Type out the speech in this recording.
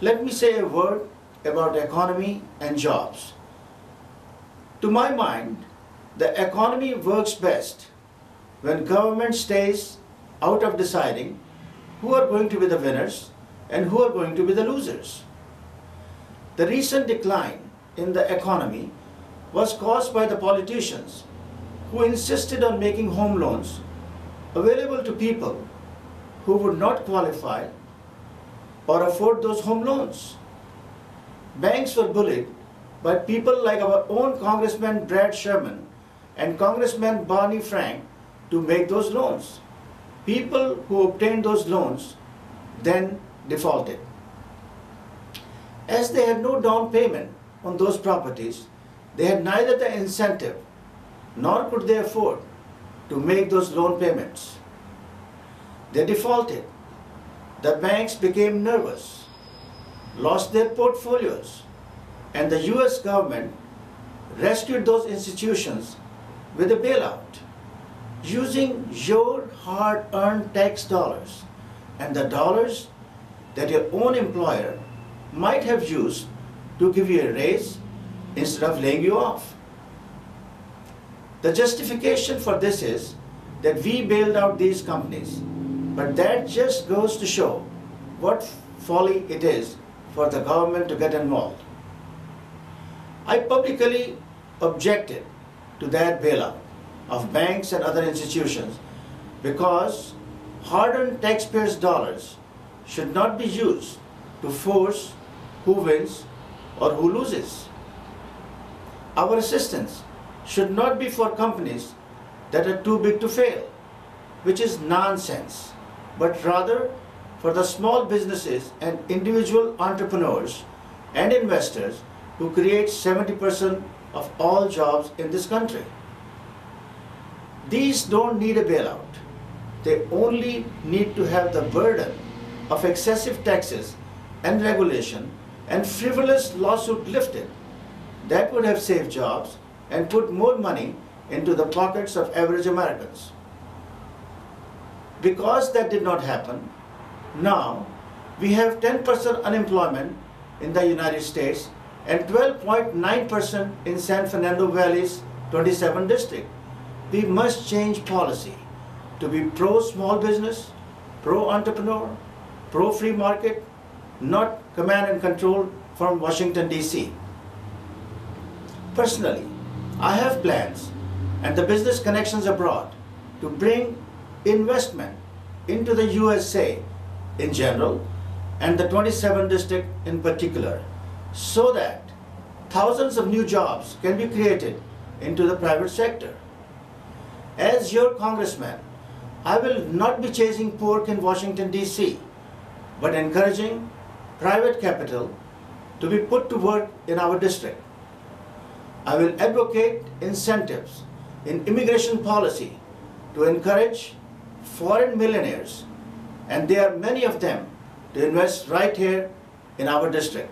Let me say a word about economy and jobs. To my mind, the economy works best when government stays out of deciding who are going to be the winners and who are going to be the losers. The recent decline in the economy was caused by the politicians who insisted on making home loans available to people who would not qualify or afford those home loans. Banks were bullied by people like our own Congressman Brad Sherman and Congressman Barney Frank to make those loans. People who obtained those loans then defaulted. As they had no down payment on those properties, they had neither the incentive nor could they afford to make those loan payments. They defaulted. The banks became nervous, lost their portfolios, and the US government rescued those institutions with a bailout, using your hard-earned tax dollars and the dollars that your own employer might have used to give you a raise instead of laying you off. The justification for this is that we bailed out these companies, but that just goes to show what folly it is for the government to get involved. I publicly objected to that bailout of banks and other institutions because hard-earned taxpayers' dollars should not be used to force who wins or who loses. Our assistance should not be for companies that are too big to fail, which is nonsense, but rather for the small businesses and individual entrepreneurs and investors who create 70% of all jobs in this country. These don't need a bailout. They only need to have the burden of excessive taxes and regulation and frivolous lawsuit lifted. That would have saved jobs and put more money into the pockets of average Americans. Because that did not happen, now we have 10% unemployment in the United States and 12.9% in San Fernando Valley's 27th district. We must change policy to be pro-small business, pro-entrepreneur, pro-free market, not command and control from Washington, D.C. Personally, I have plans and the business connections abroad to bring investment into the USA in general and the 27th district in particular, so that thousands of new jobs can be created into the private sector. As your congressman, I will not be chasing pork in Washington, D.C., but encouraging private capital to be put to work in our district. I will advocate incentives in immigration policy to encourage foreign millionaires, and there are many of them, to invest right here in our district.